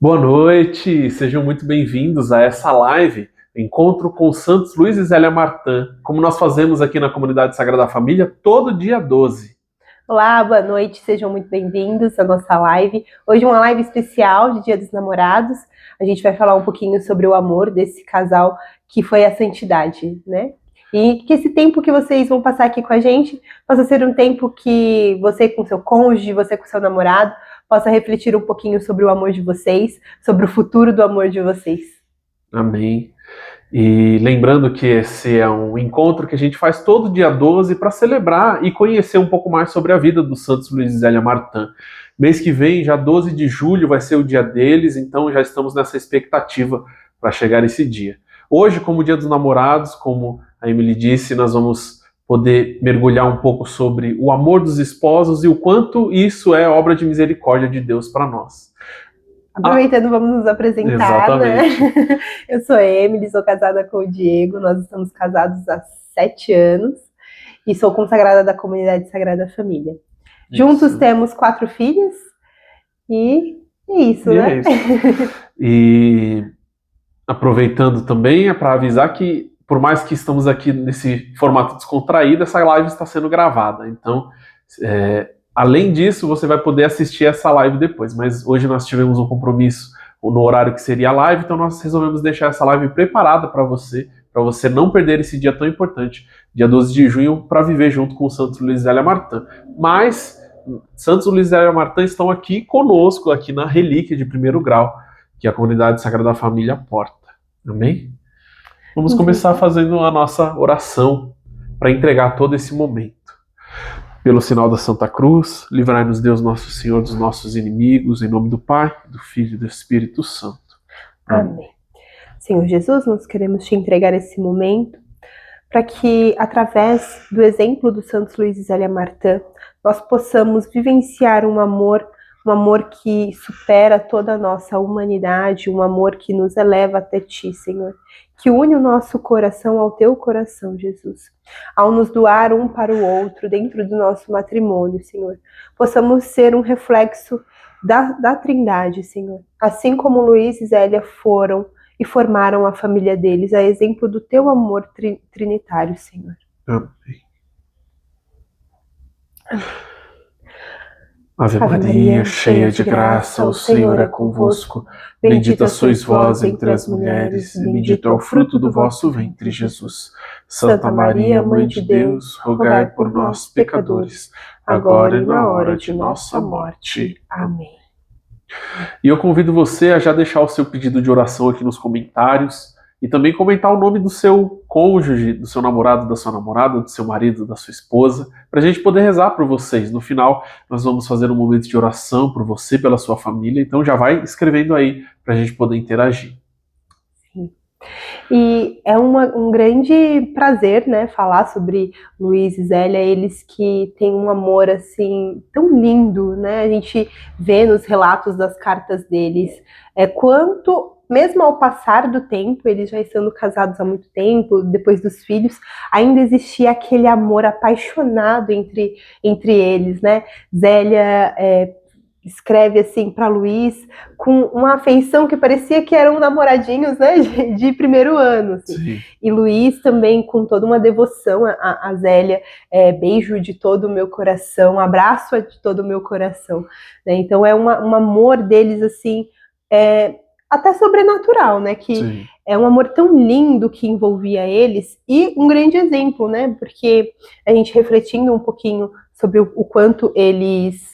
Boa noite, sejam muito bem-vindos a essa live, Encontro com Santos Luiz e Zélia Martã, como nós fazemos aqui na Comunidade Sagrada Família todo dia 12. Olá, boa noite, sejam muito bem-vindos à nossa live. Hoje uma live especial de Dia dos Namorados. A gente vai falar um pouquinho sobre o amor desse casal que foi a santidade, né? E que esse tempo que vocês vão passar aqui com a gente possa ser um tempo que você com seu cônjuge, você com seu namorado, possa refletir um pouquinho sobre o amor de vocês, sobre o futuro do amor de vocês. Amém. E lembrando que esse é um encontro que a gente faz todo dia 12 para celebrar e conhecer um pouco mais sobre a vida do Santos Luiz e Zélia Martã. Mês que vem, já 12 de julho, vai ser o dia deles, então já estamos nessa expectativa para chegar esse dia. Hoje, como Dia dos Namorados, como a Emily disse, nós vamos poder mergulhar um pouco sobre o amor dos esposos e o quanto isso é obra de misericórdia de Deus para nós. Aproveitando, vamos nos apresentar, exatamente. Né? Eu sou a Emily, sou casada com o Diego, nós estamos casados há 7 anos e sou consagrada da Comunidade Sagrada Família. Isso. Juntos temos 4 filhos e é isso, né? É isso. E aproveitando também é para avisar que, por mais que estamos aqui nesse formato descontraído, essa live está sendo gravada, então além disso, você vai poder assistir essa live depois, mas hoje nós tivemos um compromisso no horário que seria a live, então nós resolvemos deixar essa live preparada para você não perder esse dia tão importante, dia 12 de junho, para viver junto com o Santos Luiz e Zélia Martã. Mas Santos Luiz e Zélia Martã estão aqui conosco, aqui na relíquia de 1º grau, que a Comunidade Sagrada Família porta. Amém? Vamos começar fazendo a nossa oração para entregar todo esse momento. Pelo sinal da Santa Cruz, livrai-nos Deus nosso Senhor dos nossos inimigos, em nome do Pai, do Filho e do Espírito Santo. Amém. Senhor Jesus, nós queremos te entregar esse momento para que, através do exemplo do Santos Luiz e Zélia Martã, nós possamos vivenciar um amor que supera toda a nossa humanidade, um amor que nos eleva até ti, Senhor, que une o nosso coração ao teu coração, Jesus. Ao nos doar um para o outro dentro do nosso matrimônio, Senhor, possamos ser um reflexo da Trindade, Senhor. Assim como Luiz e Zélia foram e formaram a família deles, a exemplo do teu amor trinitário, Senhor. Amém. Ave Maria, cheia de graça, o Senhor é convosco. Bendita sois vós entre as mulheres, e bendito é o fruto do vosso ventre, Jesus. Santa Maria, Mãe de Deus, rogai por nós, pecadores, agora e na hora de nossa morte. Amém. E eu convido você a já deixar o seu pedido de oração aqui nos comentários e também comentar o nome do seu cônjuge, do seu namorado, da sua namorada, do seu marido, da sua esposa, para a gente poder rezar por vocês. No final, nós vamos fazer um momento de oração por você, pela sua família, então já vai escrevendo aí para a gente poder interagir. Sim. E é um grande prazer, né, falar sobre Luiz e Zélia, eles que têm um amor assim tão lindo, né? A gente vê nos relatos das cartas deles quanto, mesmo ao passar do tempo, eles já estando casados há muito tempo, depois dos filhos, ainda existia aquele amor apaixonado entre eles, né? Zélia escreve assim para Luiz com uma afeição que parecia que eram namoradinhos, né, de primeiro ano, assim. E Luiz também com toda uma devoção a Zélia, beijo de todo o meu coração, abraço de todo o meu coração, né? Então é um amor deles assim, até sobrenatural, né, que Sim. É um amor tão lindo que envolvia eles e um grande exemplo, né, porque a gente refletindo um pouquinho sobre o quanto eles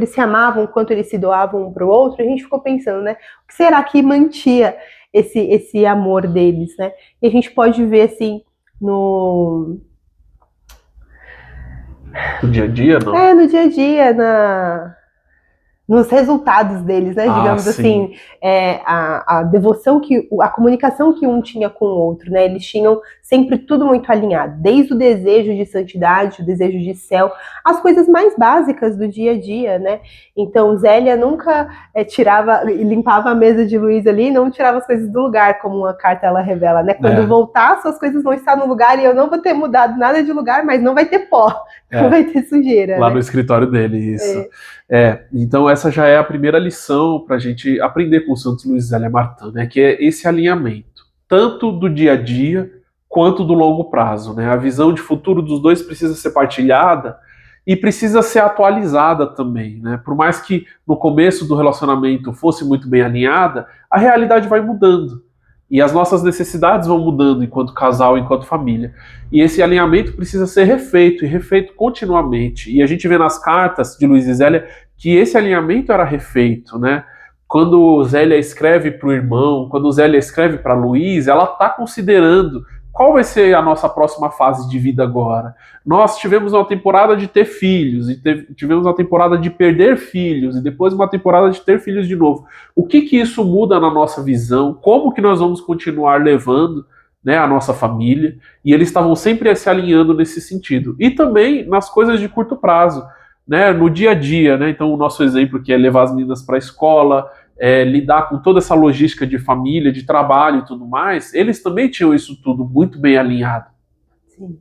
se amavam, o quanto eles se doavam um para o outro, a gente ficou pensando, né, o que será que mantia esse amor deles, né? E a gente pode ver assim no dia a dia, não? No dia a dia, nos resultados deles, né? Digamos assim, a devoção a comunicação que um tinha com o outro, né? Eles tinham sempre tudo muito alinhado, desde o desejo de santidade, o desejo de céu, as coisas mais básicas do dia a dia, né? Então, Zélia nunca limpava a mesa de Luiz ali, não tirava as coisas do lugar, como a carta ela revela, né? Quando voltar, suas coisas vão estar no lugar e eu não vou ter mudado nada de lugar, mas não vai ter pó, não vai ter sujeira. Lá, né? No escritório dele, isso. Então, essa já é a primeira lição para a gente aprender com o Santos Luiz e Zélia Martã, né? Que é esse alinhamento, tanto do dia a dia quanto do longo prazo, né? A visão de futuro dos dois precisa ser partilhada e precisa ser atualizada também, né? Por mais que no começo do relacionamento fosse muito bem alinhada, a realidade vai mudando. E as nossas necessidades vão mudando enquanto casal, enquanto família. E esse alinhamento precisa ser refeito, e refeito continuamente. E a gente vê nas cartas de Luiz e Zélia que esse alinhamento era refeito, né? Quando Zélia escreve para o irmão, quando Zélia escreve para Luiz, ela está considerando qual vai ser a nossa próxima fase de vida agora. Nós tivemos uma temporada de ter filhos, e tivemos uma temporada de perder filhos, e depois uma temporada de ter filhos de novo. O que isso muda na nossa visão? Como que nós vamos continuar levando, né, a nossa família? E eles estavam sempre se alinhando nesse sentido. E também nas coisas de curto prazo, né, no dia a dia, né? Então o nosso exemplo que é levar as meninas para a escola, lidar com toda essa logística de família, de trabalho e tudo mais, eles também tinham isso tudo muito bem alinhado. Sim.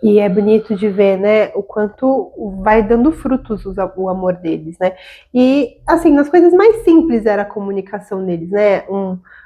E é bonito de ver, né, o quanto vai dando frutos o amor deles, né? E, assim, nas coisas mais simples era a comunicação deles, né?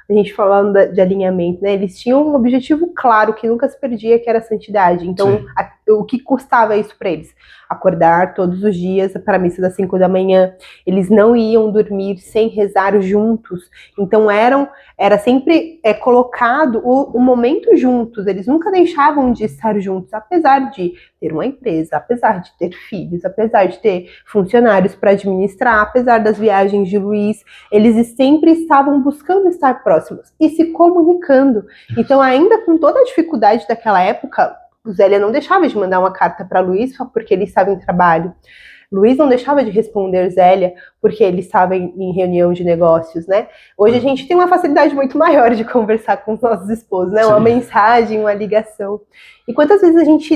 A gente falando de alinhamento, né? Eles tinham um objetivo claro que nunca se perdia, que era a santidade. Então, o que custava isso para eles? Acordar todos os dias para a missa das 5 da manhã. Eles não iam dormir sem rezar juntos. Então, era sempre colocado o momento juntos. Eles nunca deixavam de estar juntos, apesar de ter uma empresa, apesar de ter filhos, apesar de ter funcionários para administrar, apesar das viagens de Luiz, eles sempre estavam buscando estar próximos e se comunicando. Então, ainda com toda a dificuldade daquela época, Zélia não deixava de mandar uma carta para Luiz só porque ele estava em trabalho. Luiz não deixava de responder Zélia porque ele estava em reunião de negócios, né? Hoje a gente tem uma facilidade muito maior de conversar com os nossos esposos, né? Uma mensagem, uma ligação. E quantas vezes a gente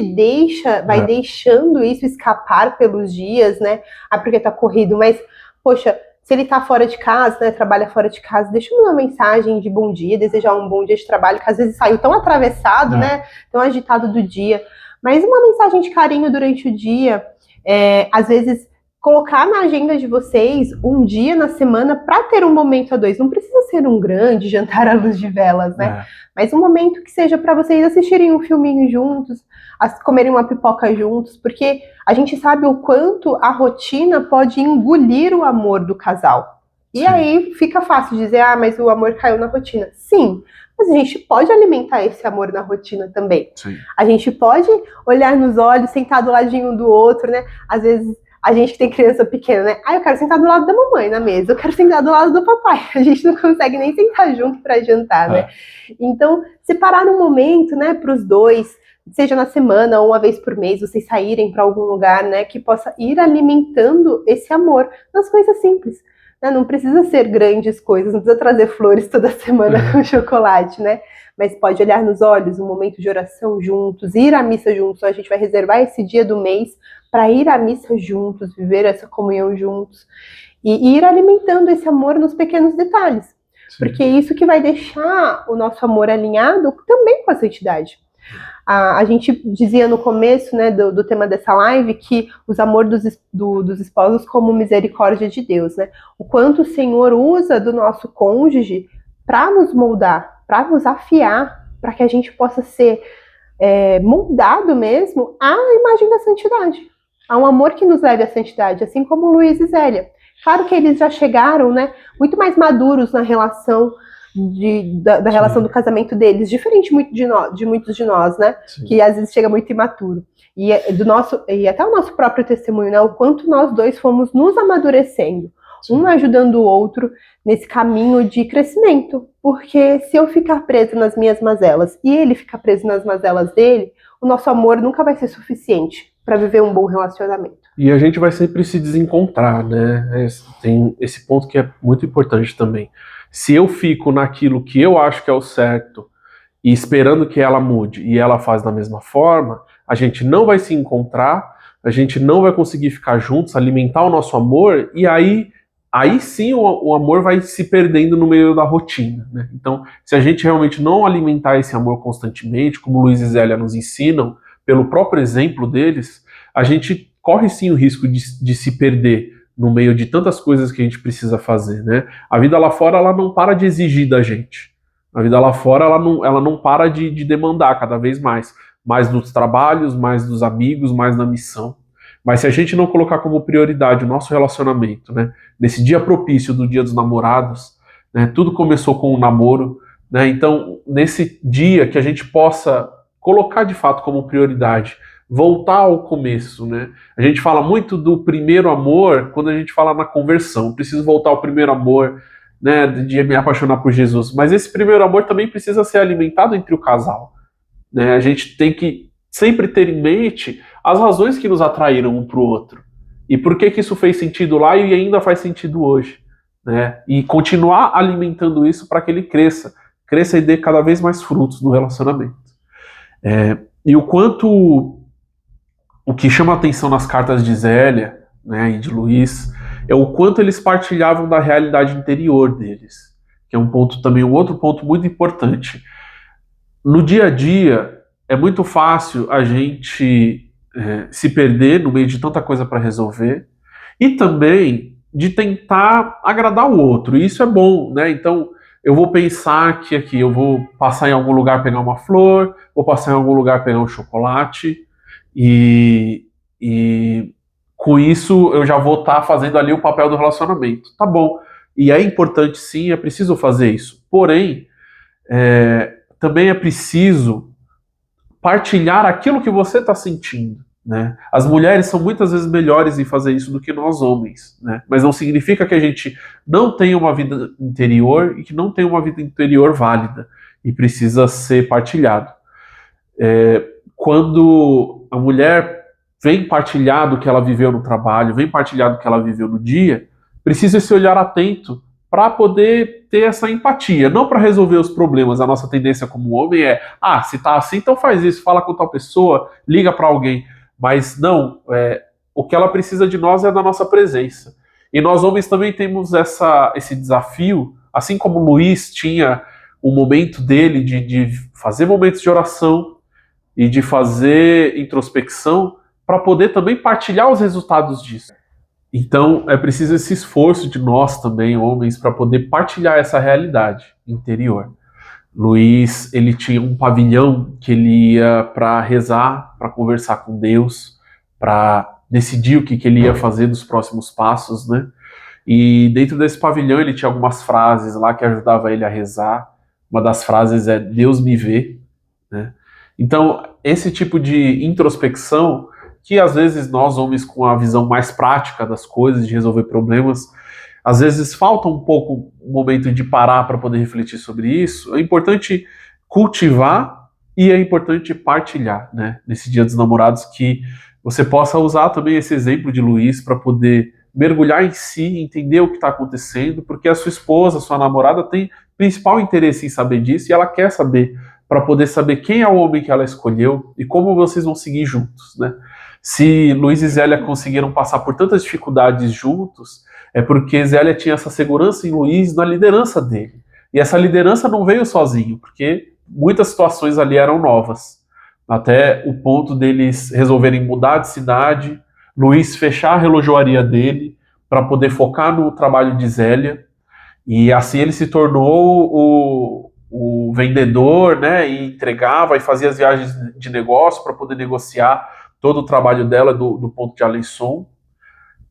vai deixando isso escapar pelos dias, né? Porque tá corrido, mas, poxa, se ele tá fora de casa, né, trabalha fora de casa, deixa eu mandar uma mensagem de bom dia, desejar um bom dia de trabalho, que às vezes saiu tão atravessado, né? Tão agitado do dia. Mas uma mensagem de carinho durante o dia, às vezes colocar na agenda de vocês um dia na semana para ter um momento a dois. Não precisa ser um grande jantar à luz de velas, né? Mas um momento que seja para vocês assistirem um filminho juntos, comerem uma pipoca juntos, porque a gente sabe o quanto a rotina pode engolir o amor do casal. E aí fica fácil dizer, mas o amor caiu na rotina. Sim, mas a gente pode alimentar esse amor na rotina também. A gente pode olhar nos olhos, sentar do ladinho do outro, né? Às vezes a gente que tem criança pequena, né? Eu quero sentar do lado da mamãe na mesa, eu quero sentar do lado do papai. A gente não consegue nem sentar junto para jantar, né? Então, separar um momento, né, para os dois, seja na semana ou uma vez por mês, vocês saírem para algum lugar, né, que possa ir alimentando esse amor nas coisas simples. Né? Não precisa ser grandes coisas, não precisa trazer flores toda semana com chocolate, né? Mas pode olhar nos olhos, um momento de oração juntos, ir à missa juntos. Então a gente vai reservar esse dia do mês para ir à missa juntos, viver essa comunhão juntos e ir alimentando esse amor nos pequenos detalhes. Porque é isso que vai deixar o nosso amor alinhado também com a santidade. A gente dizia no começo, né, do tema dessa live, que os amores dos esposos como misericórdia de Deus, né? O quanto o Senhor usa do nosso cônjuge para nos moldar, para nos afiar, para que a gente possa ser moldado mesmo à imagem da santidade. Há um amor que nos leve à santidade, assim como Luiz e Zélia. Claro que eles já chegaram, né, muito mais maduros na relação da relação do casamento deles, diferente de muitos de nós, né? Que às vezes chega muito imaturo. E até o nosso próprio testemunho, né? O quanto nós dois fomos nos amadurecendo, um ajudando o outro nesse caminho de crescimento. Porque se eu ficar preso nas minhas mazelas e ele ficar preso nas mazelas dele, o nosso amor nunca vai ser suficiente para viver um bom relacionamento. E a gente vai sempre se desencontrar, né? Tem esse ponto que é muito importante também. Se eu fico naquilo que eu acho que é o certo e esperando que ela mude e ela faz da mesma forma, a gente não vai se encontrar, a gente não vai conseguir ficar juntos, alimentar o nosso amor, e aí sim o amor vai se perdendo no meio da rotina, né? Então, se a gente realmente não alimentar esse amor constantemente, como Luiz e Zélia nos ensinam, pelo próprio exemplo deles, a gente corre sim o risco de se perder no meio de tantas coisas que a gente precisa fazer, né? A vida lá fora, ela não para de exigir da gente. A vida lá fora, ela não para de demandar cada vez mais. Mais dos trabalhos, mais dos amigos, mais na missão. Mas se a gente não colocar como prioridade o nosso relacionamento, né? Nesse dia propício do Dia dos Namorados, né? Tudo começou com um namoro, né? Então, nesse dia que a gente possa colocar de fato como prioridade, voltar ao começo, né? A gente fala muito do primeiro amor quando a gente fala na conversão. Preciso voltar ao primeiro amor, né? De me apaixonar por Jesus. Mas esse primeiro amor também precisa ser alimentado entre o casal, né? A gente tem que sempre ter em mente as razões que nos atraíram um para o outro. E por que isso fez sentido lá e ainda faz sentido hoje, né? E continuar alimentando isso para que ele cresça e dê cada vez mais frutos no relacionamento. E o quanto o que chama a atenção nas cartas de Zélia, né, e de Luiz, é o quanto eles partilhavam da realidade interior deles, que é um ponto também, um outro ponto muito importante. No dia a dia, é muito fácil a gente se perder no meio de tanta coisa para resolver, e também de tentar agradar o outro, e isso é bom, né? Então, eu vou pensar que aqui eu vou passar em algum lugar pegar uma flor, vou passar em algum lugar pegar um chocolate, e com isso eu já vou estar fazendo ali o papel do relacionamento. Tá bom. E é importante sim, é preciso fazer isso. Porém, também é preciso partilhar aquilo que você está sentindo, né? As mulheres são muitas vezes melhores em fazer isso do que nós homens, né? Mas não significa que a gente não tenha uma vida interior e que não tenha uma vida interior válida e precisa ser partilhado. Quando a mulher vem partilhar do que ela viveu no trabalho, vem partilhar do que ela viveu no dia, precisa esse olhar atento para poder ter essa empatia, não para resolver os problemas. A nossa tendência como homem é, se tá assim, então faz isso, fala com tal pessoa, liga para alguém. Mas não, o que ela precisa de nós é da nossa presença. E nós homens também temos esse desafio, assim como o Luiz tinha o momento dele de fazer momentos de oração e de fazer introspecção, para poder também partilhar os resultados disso. Então, é preciso esse esforço de nós também, homens, para poder partilhar essa realidade interior. Luiz, ele tinha um pavilhão que ele ia para rezar, para conversar com Deus, para decidir o que ele ia fazer dos próximos passos, né? E dentro desse pavilhão ele tinha algumas frases lá que ajudavam ele a rezar. Uma das frases é Deus me vê, né? Então, esse tipo de introspecção que às vezes nós, homens com a visão mais prática das coisas, de resolver problemas, às vezes falta um pouco o momento de parar para poder refletir sobre isso. É importante cultivar e é importante partilhar, né? Nesse Dia dos Namorados, que você possa usar também esse exemplo de Luiz para poder mergulhar em si, entender o que está acontecendo, porque a sua esposa, a sua namorada tem principal interesse em saber disso e ela quer saber, para poder saber quem é o homem que ela escolheu e como vocês vão seguir juntos, né? Se Luiz e Zélia conseguiram passar por tantas dificuldades juntos, é porque Zélia tinha essa segurança em Luiz na liderança dele. E essa liderança não veio sozinho, porque muitas situações ali eram novas. Até o ponto deles resolverem mudar de cidade, Luiz fechar a relojoaria dele para poder focar no trabalho de Zélia. E assim ele se tornou o vendedor, né? E entregava e fazia as viagens de negócio para poder negociar todo o trabalho dela do ponto de Alençon.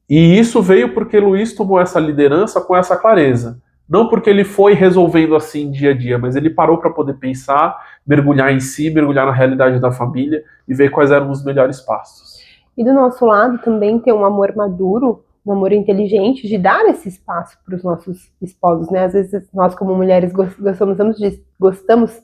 E isso veio porque Luiz tomou essa liderança com essa clareza. Não porque ele foi resolvendo assim dia a dia, mas ele parou para poder pensar, mergulhar em si, mergulhar na realidade da família e ver quais eram os melhores passos. E do nosso lado também tem um amor maduro, um amor inteligente de dar esse espaço para os nossos esposos, né? Às vezes nós como mulheres gostamos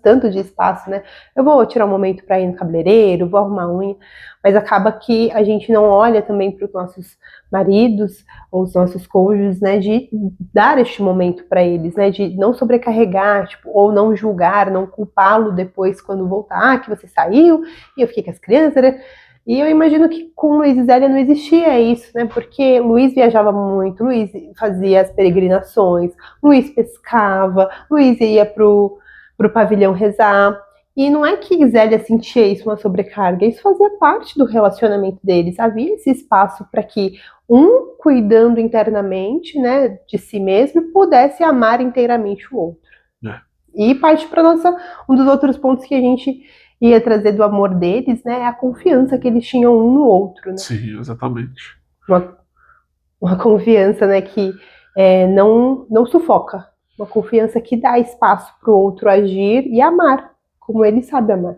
tanto de espaço, né? Eu vou tirar um momento para ir no cabeleireiro, vou arrumar unha, mas acaba que a gente não olha também para os nossos maridos ou os nossos cônjuges, né? De dar este momento para eles, né? De não sobrecarregar, tipo, ou não julgar, não culpá-lo depois quando voltar, que você saiu e eu fiquei com as crianças, né? E eu imagino que com Luiz e Zélia não existia isso, né? Porque Luiz viajava muito, Luiz fazia as peregrinações, Luiz pescava, Luiz ia pro pavilhão rezar. E não é que Zélia sentia isso uma sobrecarga, isso fazia parte do relacionamento deles. Havia esse espaço para que um, cuidando internamente, né, de si mesmo, pudesse amar inteiramente o outro. E parte para um dos outros pontos que a gente ia trazer do amor deles, né, é a confiança que eles tinham um no outro, né? Sim, exatamente. Uma confiança, né, que não sufoca, uma confiança que dá espaço para o outro agir e amar, como ele sabe amar.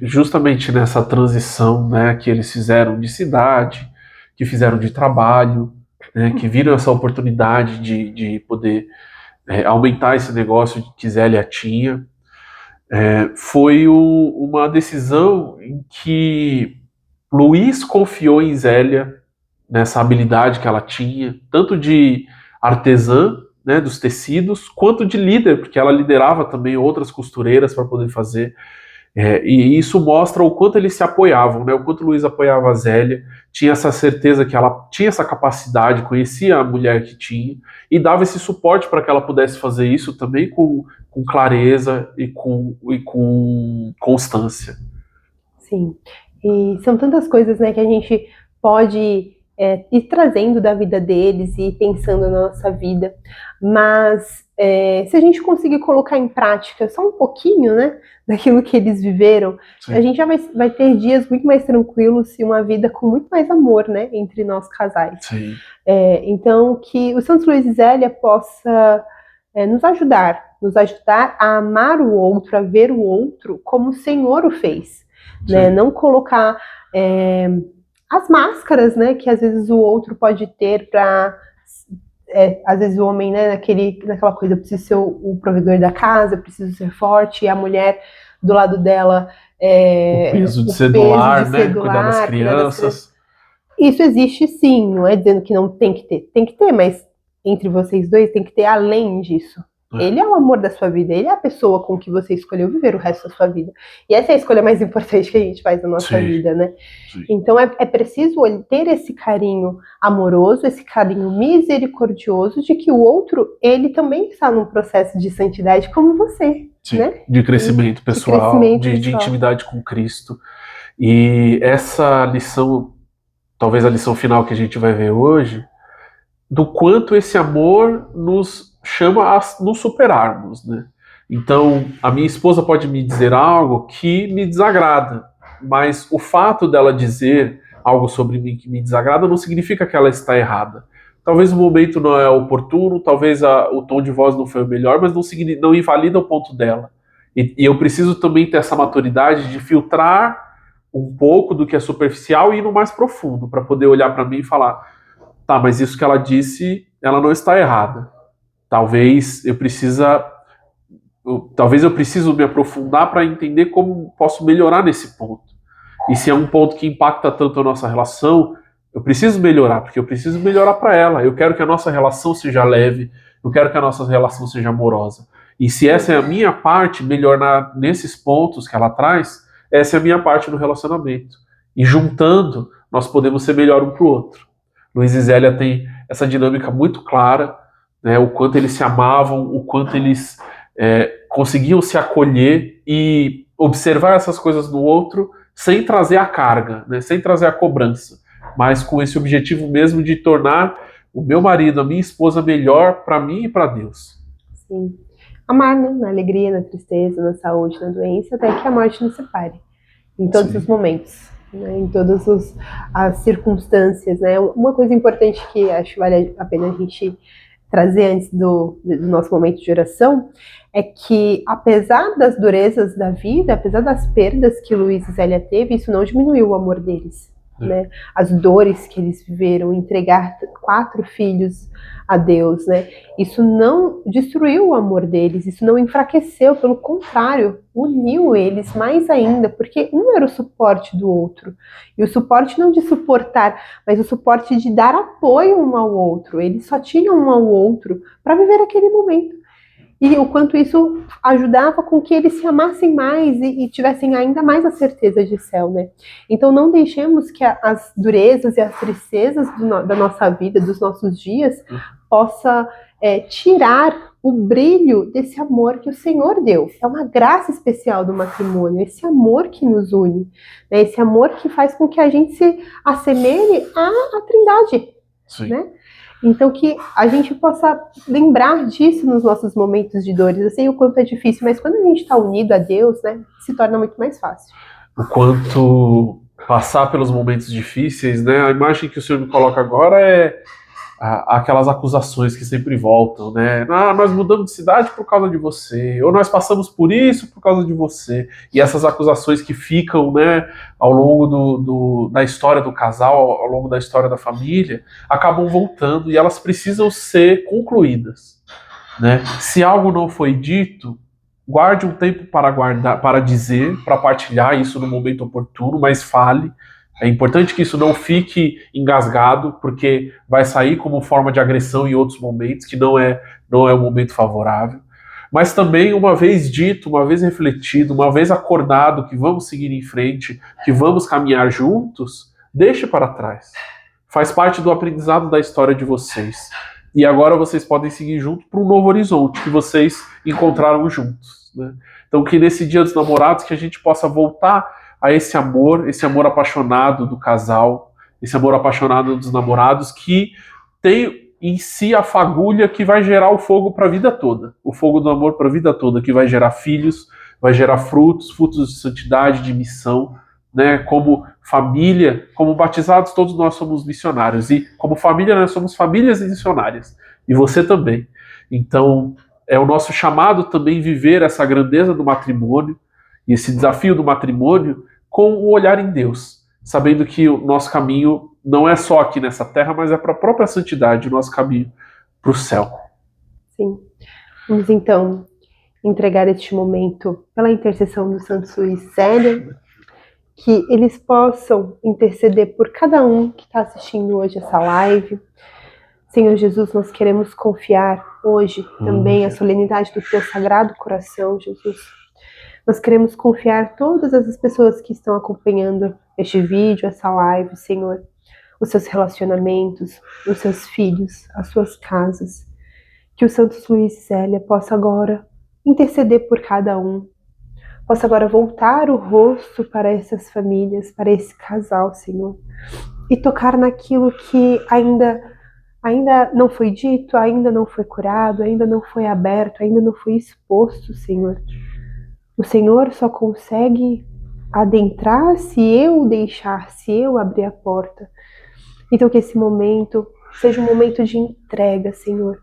Justamente nessa transição, né, que eles fizeram de cidade, que fizeram de trabalho, né, que viram essa oportunidade de poder aumentar esse negócio que Zélia tinha, foi uma decisão em que Luiz confiou em Zélia, nessa habilidade que ela tinha, tanto de artesã, né, dos tecidos, quanto de líder, porque ela liderava também outras costureiras para poder fazer. E isso mostra o quanto eles se apoiavam, né, o quanto Luiz apoiava a Zélia, tinha essa certeza que ela tinha essa capacidade, conhecia a mulher que tinha, e dava esse suporte para que ela pudesse fazer isso também com clareza e com constância. Sim, e são tantas coisas, né, que a gente pode ir trazendo da vida deles e pensando na nossa vida, mas se a gente conseguir colocar em prática só um pouquinho, né, daquilo que eles viveram, sim, a gente já vai ter dias muito mais tranquilos e uma vida com muito mais amor, né, entre nós casais. Sim. Então, que o Santos Luiz e Zélia possa nos ajudar a amar o outro, a ver o outro como o Senhor o fez, né? Não colocar as máscaras, né, que às vezes o outro pode ter para às vezes o homem, né, naquela coisa, eu preciso ser o provedor da casa, eu preciso ser forte, e a mulher do lado dela o peso de ser do lar, né, cuidar das crianças. Isso existe sim, não é dizendo que não tem que ter, mas entre vocês dois tem que ter além disso. Ele é o amor da sua vida, ele é a pessoa com que você escolheu viver o resto da sua vida. E essa é a escolha mais importante que a gente faz na nossa vida, né? Sim. Então é preciso ter esse carinho amoroso, esse carinho misericordioso de que o outro, ele também está num processo de santidade como você. Sim. Né? De crescimento pessoal, de intimidade com Cristo. E essa lição, talvez a lição final que a gente vai ver hoje, do quanto esse amor nos chama a nos superarmos, né? Então, a minha esposa pode me dizer algo que me desagrada, mas o fato dela dizer algo sobre mim que me desagrada não significa que ela está errada. Talvez o momento não é oportuno, talvez o tom de voz não foi o melhor, mas não invalida o ponto dela. E eu preciso também ter essa maturidade de filtrar um pouco do que é superficial e ir no mais profundo, para poder olhar para mim e falar, tá, mas isso que ela disse, ela não está errada. Talvez eu precise me aprofundar para entender como posso melhorar nesse ponto. E se é um ponto que impacta tanto a nossa relação, eu preciso melhorar, porque eu preciso melhorar para ela. Eu quero que a nossa relação seja leve, eu quero que a nossa relação seja amorosa. E se essa é a minha parte, melhorar nesses pontos que ela traz, essa é a minha parte do relacionamento. E juntando, nós podemos ser melhor um para o outro. Luiz e Zélia têm essa dinâmica muito clara, né, o quanto eles se amavam, o quanto eles conseguiam se acolher e observar essas coisas no outro sem trazer a carga, né, sem trazer a cobrança, mas com esse objetivo mesmo de tornar o meu marido, a minha esposa melhor para mim e para Deus. Sim. Amar, né, na alegria, na tristeza, na saúde, na doença, até que a morte nos separe, em todos os momentos. Né, em todas as circunstâncias, né? Uma coisa importante que acho vale a pena a gente trazer antes do nosso momento de oração é que, apesar das durezas da vida, apesar das perdas que Luiz e Zélia teve, isso não diminuiu o amor deles. Né? As dores que eles viveram, entregar 4 filhos a Deus, né? Isso não destruiu o amor deles, isso não enfraqueceu, pelo contrário, uniu eles mais ainda, porque um era o suporte do outro, e o suporte não de suportar, mas o suporte de dar apoio um ao outro. Eles só tinham um ao outro para viver aquele momento. E o quanto isso ajudava com que eles se amassem mais e tivessem ainda mais a certeza de céu, né? Então não deixemos que as durezas e as tristezas da nossa vida, dos nossos dias, possa tirar o brilho desse amor que o Senhor deu. É uma graça especial do matrimônio, esse amor que nos une, né? Esse amor que faz com que a gente se assemelhe à Trindade, né? Então que a gente possa lembrar disso nos nossos momentos de dores. Eu sei o quanto é difícil, mas quando a gente está unido a Deus, né, se torna muito mais fácil. O quanto passar pelos momentos difíceis, né? A imagem que o senhor me coloca agora é aquelas acusações que sempre voltam, né? Nós mudamos de cidade por causa de você, ou nós passamos por isso por causa de você. E essas acusações que ficam, né, ao longo da história do casal, ao longo da história da família, acabam voltando e elas precisam ser concluídas, né? Se algo não foi dito, guarde um tempo para guardar, para dizer, para partilhar isso no momento oportuno, mas fale. É importante que isso não fique engasgado, porque vai sair como forma de agressão em outros momentos, que não é um momento favorável. Mas também, uma vez dito, uma vez refletido, uma vez acordado que vamos seguir em frente, que vamos caminhar juntos, deixe para trás. Faz parte do aprendizado da história de vocês. E agora vocês podem seguir junto para um novo horizonte que vocês encontraram juntos, né? Então que nesse Dia dos Namorados que a gente possa voltar a esse amor apaixonado do casal, esse amor apaixonado dos namorados que tem em si a fagulha que vai gerar o fogo para a vida toda, o fogo do amor para a vida toda, que vai gerar filhos, vai gerar frutos de santidade, de missão, né? Como família, como batizados, todos nós somos missionários, e como família nós somos famílias missionárias, e você também. Então é o nosso chamado também viver essa grandeza do matrimônio e esse desafio do matrimônio com o olhar em Deus, sabendo que o nosso caminho não é só aqui nessa terra, mas é para a própria santidade, o nosso caminho para o céu. Sim. Vamos então entregar este momento pela intercessão do Santo Luís Célia, que eles possam interceder por cada um que está assistindo hoje essa live. Senhor Jesus, nós queremos confiar hoje também a solenidade do Teu Sagrado Coração, Jesus. Nós queremos confiar todas as pessoas que estão acompanhando este vídeo, essa live, Senhor, os seus relacionamentos, os seus filhos, as suas casas. Que o Santo Luís Célia possa agora interceder por cada um, possa agora voltar o rosto para essas famílias, para esse casal, Senhor, e tocar naquilo que ainda não foi dito, ainda não foi curado, ainda não foi aberto, ainda não foi exposto, Senhor. O Senhor só consegue adentrar se eu deixar, se eu abrir a porta. Então que esse momento seja um momento de entrega, Senhor,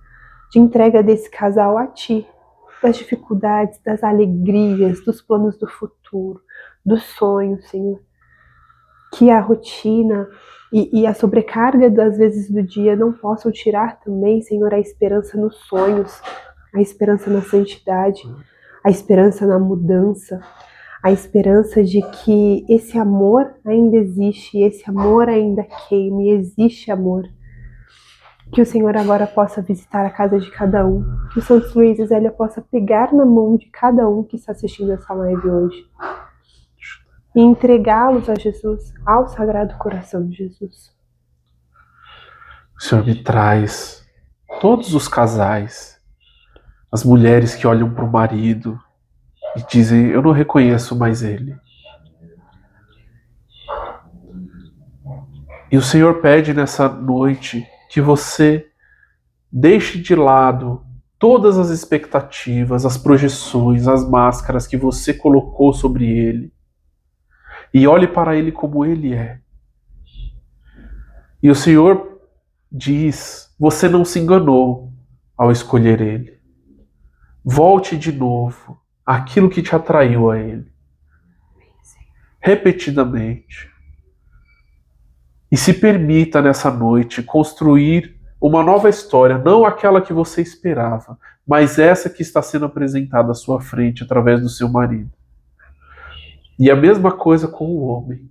de entrega desse casal a Ti, das dificuldades, das alegrias, dos planos do futuro, dos sonhos, Senhor. Que a rotina e a sobrecarga das vezes do dia não possam tirar também, Senhor, a esperança nos sonhos, a esperança na santidade, a esperança na mudança, a esperança de que esse amor ainda existe, esse amor ainda queima, e existe amor. Que o Senhor agora possa visitar a casa de cada um, que o Santo Luís Zélia possa pegar na mão de cada um que está assistindo essa live hoje e entregá-los a Jesus, ao Sagrado Coração de Jesus. O Senhor me traz todos os casais, as mulheres que olham para o marido e dizem, eu não reconheço mais ele. E o Senhor pede nessa noite que você deixe de lado todas as expectativas, as projeções, as máscaras que você colocou sobre ele e olhe para ele como ele é. E o Senhor diz, você não se enganou ao escolher ele. Volte de novo àquilo que te atraiu a ele. Repetidamente. E se permita nessa noite construir uma nova história, não aquela que você esperava, mas essa que está sendo apresentada à sua frente através do seu marido. E a mesma coisa com o homem.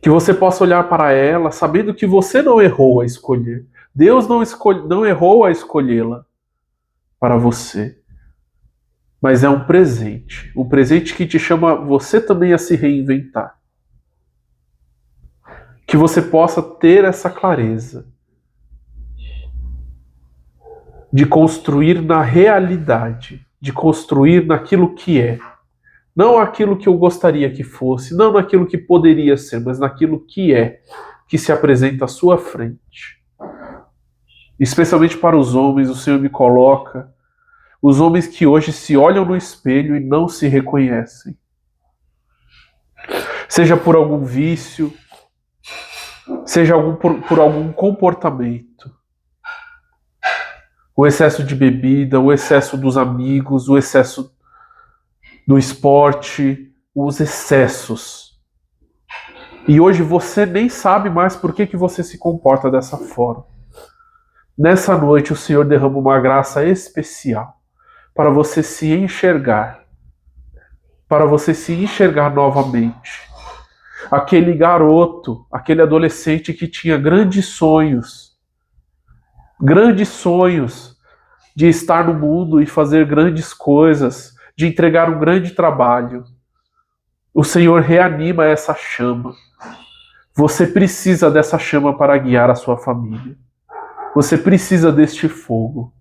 Que você possa olhar para ela sabendo que você não errou a escolher. Deus não errou a escolhê-la para você. Mas é um presente que te chama você também a se reinventar. Que você possa ter essa clareza de construir na realidade, de construir naquilo que é. Não aquilo que eu gostaria que fosse, não naquilo que poderia ser, mas naquilo que é, que se apresenta à sua frente. Especialmente para os homens, o Senhor me coloca, os homens que hoje se olham no espelho e não se reconhecem. Seja por algum vício, seja por algum comportamento. O excesso de bebida, o excesso dos amigos, o excesso do esporte, os excessos. E hoje você nem sabe mais por que você se comporta dessa forma. Nessa noite o Senhor derrama uma graça especial para você se enxergar, para você se enxergar novamente. Aquele garoto, aquele adolescente que tinha grandes sonhos de estar no mundo e fazer grandes coisas, de entregar um grande trabalho. O Senhor reanima essa chama. Você precisa dessa chama para guiar a sua família. Você precisa deste fogo.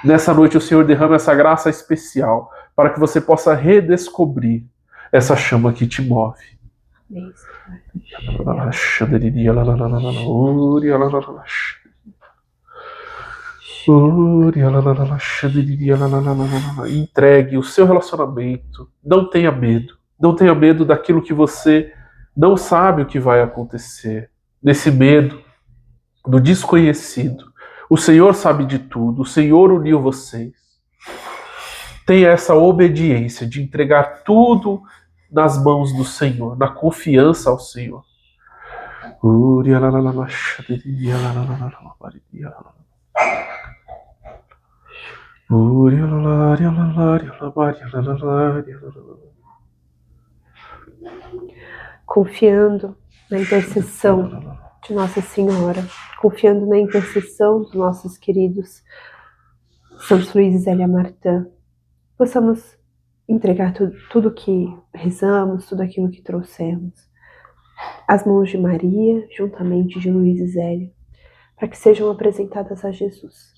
Nessa noite o Senhor derrama essa graça especial para que você possa redescobrir essa chama que te move. Entregue o seu relacionamento. Não tenha medo. Não tenha medo daquilo que você não sabe o que vai acontecer. Nesse medo do desconhecido. O Senhor sabe de tudo. O Senhor uniu vocês. Tenha essa obediência de entregar tudo nas mãos do Senhor, na confiança ao Senhor. Confiando na intercessão de Nossa Senhora, confiando na intercessão dos nossos queridos Santos Luís e Zélia Martã, possamos entregar tudo que rezamos, tudo aquilo que trouxemos, às mãos de Maria, juntamente de Luís e Zélia, para que sejam apresentadas a Jesus.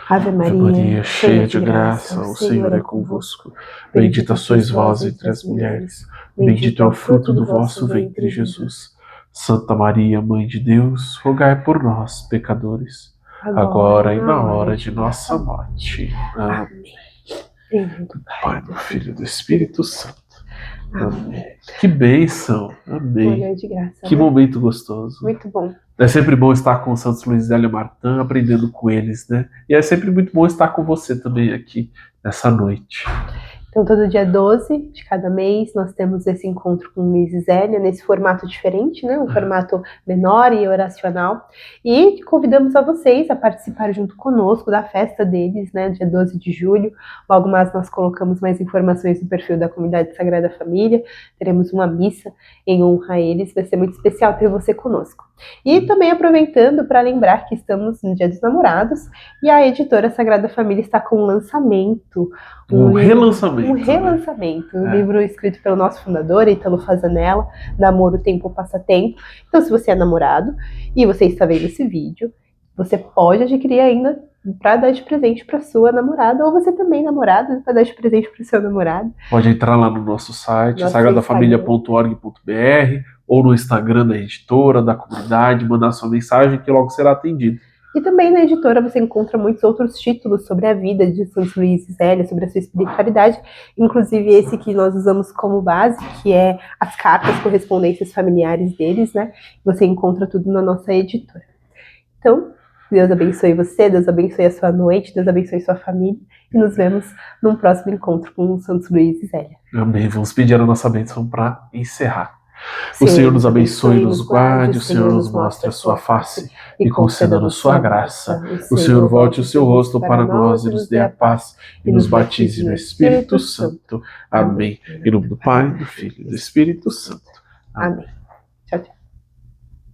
Ave Maria, cheia de graça, o Senhor é convosco. Bendita sois vós entre as mulheres, bendito é o fruto do vosso ventre, Jesus. Santa Maria, Mãe de Deus, rogai por nós, pecadores, agora e na hora de nossa morte. Amém. Do Pai, do Filho e do Espírito Santo. Amém. Que bênção. Amém. De graça, que momento gostoso. Muito bom. É sempre bom estar com os Santos Luís e Zélia Martã, aprendendo com eles, né? E é sempre muito bom estar com você também aqui nessa noite. Então, todo dia 12 de cada mês, nós temos esse encontro com Luís e Zélia, nesse formato diferente, né? Um formato menor e oracional. E convidamos a vocês a participar junto conosco da festa deles, né? Dia 12 de julho. Logo mais nós colocamos mais informações no perfil da Comunidade Sagrada Família. Teremos uma missa em honra a eles. Vai ser muito especial ter você conosco. E também aproveitando para lembrar que estamos no Dia dos Namorados e a editora Sagrada Família está com um lançamento. Um relançamento. Um livro escrito pelo nonosso fundador, Ítalo Fazanella, Namoro, Tempo, Passatempo. Então, se você é namorado e você está vendo esse vídeo, você pode adquirir ainda para dar de presente para sua namorada, ou você também namorado, para dar de presente para o seu namorado. Pode entrar lá no nosso site, sagradafamilia.org.br, ou no Instagram da editora, da comunidade, mandar sua mensagem que logo será atendido. E também na editora você encontra muitos outros títulos sobre a vida de Santos Luís e Zélia, sobre a sua espiritualidade, inclusive esse que nós usamos como base, que é as cartas, correspondências familiares deles, né? Você encontra tudo na nossa editora. Então, Deus abençoe você, Deus abençoe a sua noite, Deus abençoe a sua família, e nos vemos num próximo encontro com o Santos Luís e Zélia. Amém. Vamos pedir a nossa bênção para encerrar. O Senhor nos abençoe e nos guarde, o Senhor nos mostre a sua face e conceda-nos sua graça. O Senhor volte o seu rosto para nós e nos dê a paz e nos batize no Espírito Santo. Amém. Em nome do Pai, do Filho e do Espírito Santo. Amém.